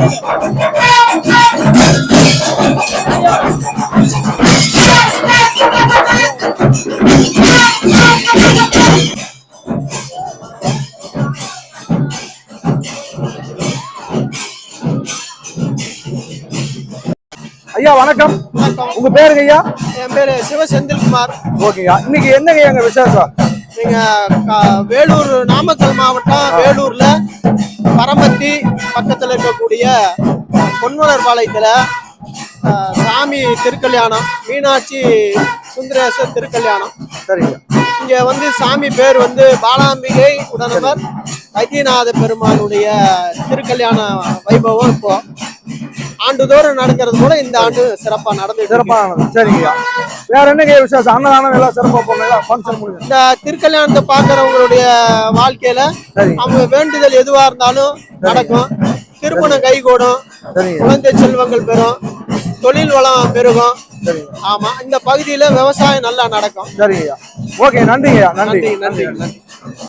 ஐயா வணக்கம். உங்க பேருங்க ஐயா? என் பேரு சிவசெந்தில்குமார். ஓகேயா. இன்னைக்கு என்னங்க எங்க விசேஷம்? நீங்க வேலூர், நாமக்கல் மாவட்டம் வேலூர்ல பரமத்தி பக்கத்துல இருக்கக்கூடிய பொன்மலர் பாளையத்துல சாமி திருக்கல்யாணம், மீனாட்சி சுந்தரேசர் திருக்கல்யாணம். சரிங்க. இங்க வந்து சாமி பேர் வந்து பாலாம்பிகை உடனவர் வைத்தியநாத பெருமானுடைய திருக்கல்யாண வைபவம் இப்போ ஆண்டுதோறும் நடக்கிறது போல இந்த ஆண்டு சிறப்பா நடந்து. சரிங்க. வேற என்னங்க விசேஷம்? அன்னதானம் எல்லாம் சிறப்பா பண்ணுங்க. இந்த திருக்கல்யாணத்தை பாக்குறவங்களுடைய வாழ்க்கையில அவங்க வேண்டுதல் எதுவா இருந்தாலும் நடக்கும். திருமணம் கைகூடும், குழந்தை செல்வங்கள் பெறும், தொழில் வளம் பெருகும். ஆமா, இந்த பகுதியில விவசாயம் நல்லா நடக்கும். சரிங்க. ஓகே, நன்றிங்க. நன்றி.